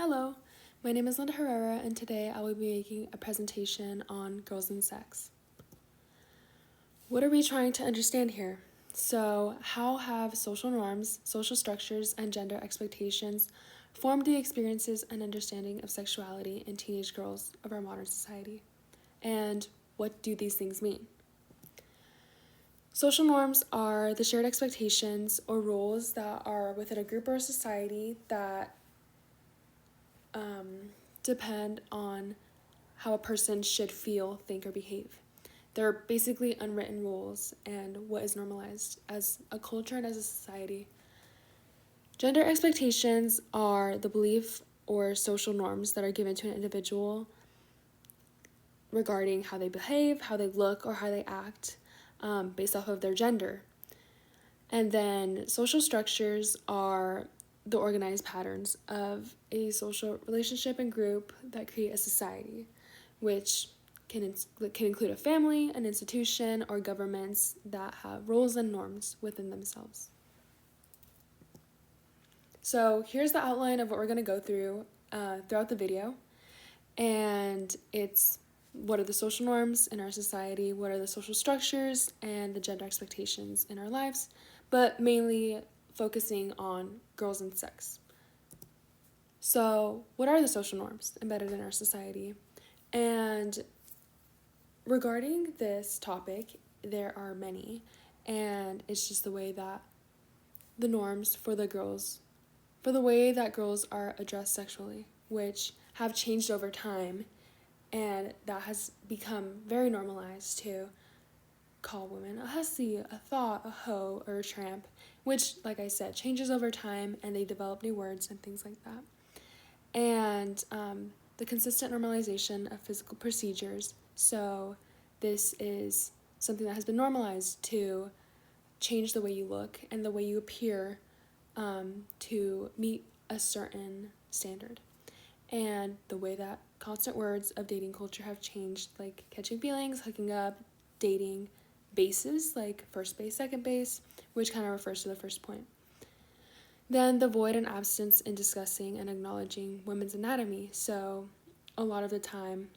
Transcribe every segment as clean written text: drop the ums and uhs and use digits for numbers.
Hello, my name is Linda Herrera, and today I will be making a presentation on girls and sex. What are we trying to understand here? So, how have social norms, social structures, and gender expectations formed the experiences and understanding of sexuality in teenage girls of our modern society? And what do these things mean? Social norms are the shared expectations or rules that are within a group or a society that depend on how a person should feel, think, or behave. They're basically unwritten rules and what is normalized as a culture and as a society. Gender expectations are the belief or social norms that are given to an individual regarding how they behave, how they look, or how they act based off of their gender. And then social structures are the organized patterns of a social relationship and group that create a society, which can include a family, an institution, or governments that have rules and norms within themselves. So here's the outline of what we're going to go through throughout the video. And it's what are the social norms in our society, what are the social structures, and the gender expectations in our lives, but mainly focusing on girls and sex. So what are the social norms embedded in our society? And regarding this topic, there are many, and it's just the way that the norms for the way that girls are addressed sexually, which have changed over time, and that has become very normalized to call women a hussy, a thought, a hoe, or a tramp, which, like I said, changes over time, and they develop new words and things like that. And the consistent normalization of physical procedures. So this is something that has been normalized to change the way you look and the way you appear to meet a certain standard. And the way that constant words of dating culture have changed, like catching feelings, hooking up, dating, bases like first base, second base, which kind of refers to the first point. Then the void and absence in discussing and acknowledging women's anatomy. So a lot of the time,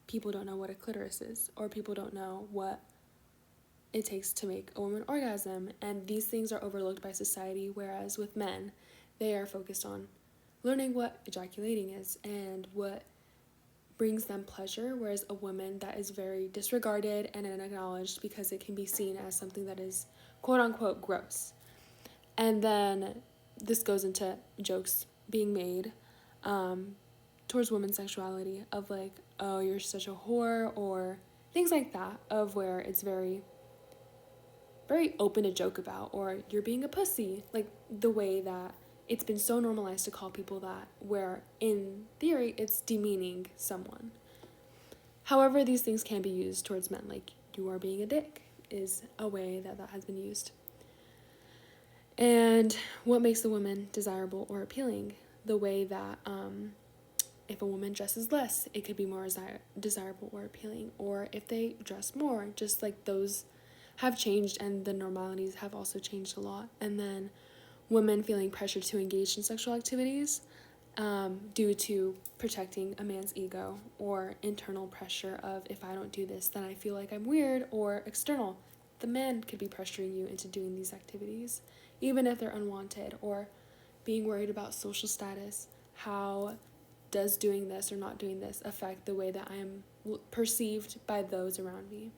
people don't know what a clitoris is, or people don't know what it takes to make a woman orgasm, and these things are overlooked by society, whereas with men, they are focused on learning what ejaculating is and what brings them pleasure, whereas a woman, that is very disregarded and unacknowledged because it can be seen as something that is quote-unquote gross. And then this goes into jokes being made towards women's sexuality of like, oh, you're such a whore, or things like that, of where it's very open to joke about, or you're being a pussy, like the way that it's been so normalized to call people that, where in theory it's demeaning someone. However, these things can be used towards men, like you are being a dick is a way that has been used. And what makes a woman desirable or appealing? The way that if a woman dresses less, it could be more desirable or appealing. Or if they dress more, just like those have changed, and the normalities have also changed a lot. And then women feeling pressured to engage in sexual activities due to protecting a man's ego, or internal pressure of, if I don't do this, then I feel like I'm weird, or external. The man could be pressuring you into doing these activities, even if they're unwanted, or being worried about social status. How does doing this or not doing this affect the way that I am perceived by those around me?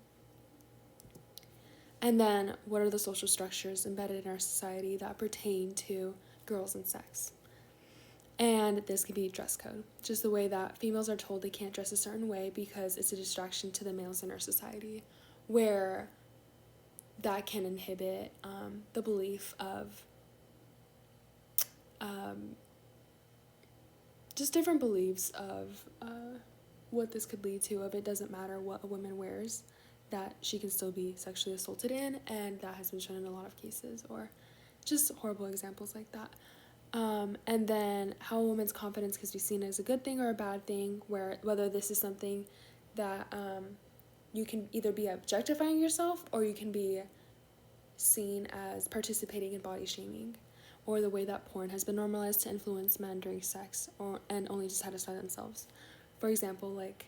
And then, what are the social structures embedded in our society that pertain to girls and sex? And this could be dress code, just the way that females are told they can't dress a certain way because it's a distraction to the males in our society, where that can inhibit the belief of just different beliefs of what this could lead to, if it doesn't matter what a woman wears, that she can still be sexually assaulted in, and that has been shown in a lot of cases, or just horrible examples like that. And then how a woman's confidence can be seen as a good thing or a bad thing, whether this is something that you can either be objectifying yourself, or you can be seen as participating in body shaming, or the way that porn has been normalized to influence men during sex and only to satisfy themselves. For example, like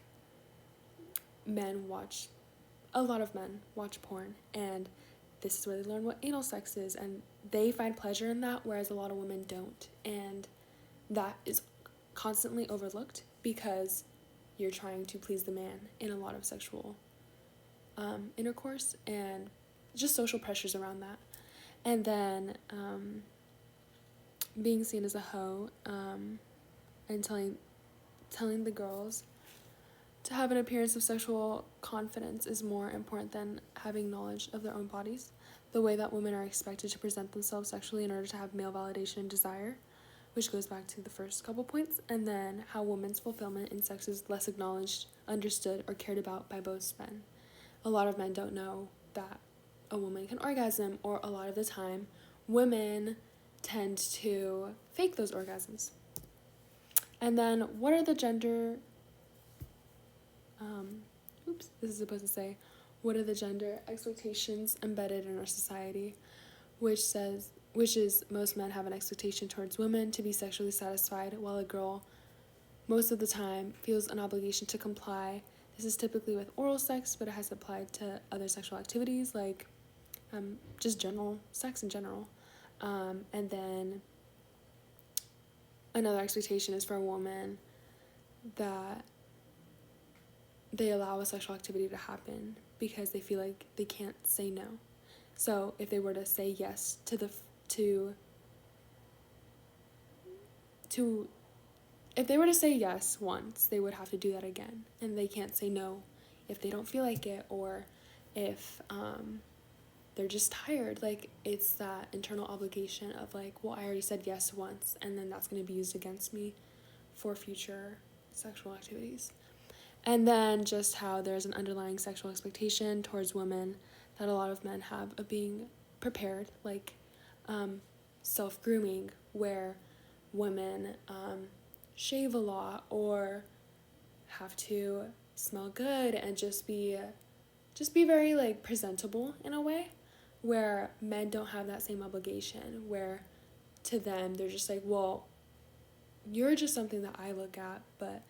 a lot of men watch porn, and this is where they learn what anal sex is, and they find pleasure in that, whereas a lot of women don't. And that is constantly overlooked because you're trying to please the man in a lot of sexual intercourse and just social pressures around that. And then being seen as a hoe and telling the girls to have an appearance of sexual confidence is more important than having knowledge of their own bodies. The way that women are expected to present themselves sexually in order to have male validation and desire, which goes back to the first couple points, and then how women's fulfillment in sex is less acknowledged, understood, or cared about by both men. A lot of men don't know that a woman can orgasm, or a lot of the time, women tend to fake those orgasms. And then, what are the gender what are the gender expectations embedded in our society, which is most men have an expectation towards women to be sexually satisfied, while a girl most of the time feels an obligation to comply. This is typically with oral sex, but it has applied to other sexual activities like just general sex in general. And then another expectation is for a woman that they allow a sexual activity to happen because they feel like they can't say no. So if they were to say yes if they were to say yes once, they would have to do that again, and they can't say no if they don't feel like it, or if they're just tired. Like, it's that internal obligation of like, well, I already said yes once, and then that's going to be used against me for future sexual activities. And then just how there's an underlying sexual expectation towards women that a lot of men have of being prepared, like self-grooming, where women shave a lot or have to smell good and just be very like presentable in a way, where men don't have that same obligation, where to them they're just like, well, you're just something that I look at, but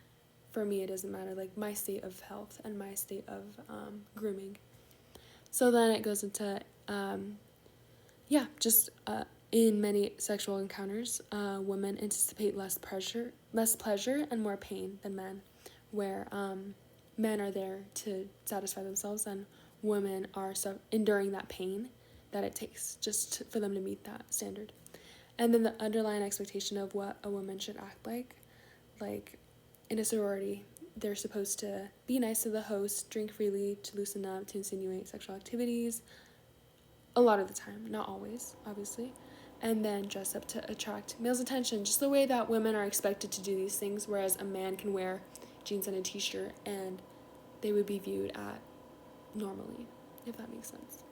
for me it doesn't matter, like my state of health and my state of grooming. So then it goes into in many sexual encounters, women anticipate less pleasure and more pain than men, where men are there to satisfy themselves and women are enduring that pain that it takes just for them to meet that standard. And then the underlying expectation of what a woman should act like in a sorority, they're supposed to be nice to the host, drink freely, to loosen up, to insinuate sexual activities, a lot of the time, not always, obviously, and then dress up to attract males' attention, just the way that women are expected to do these things, whereas a man can wear jeans and a t-shirt and they would be viewed at normally, if that makes sense.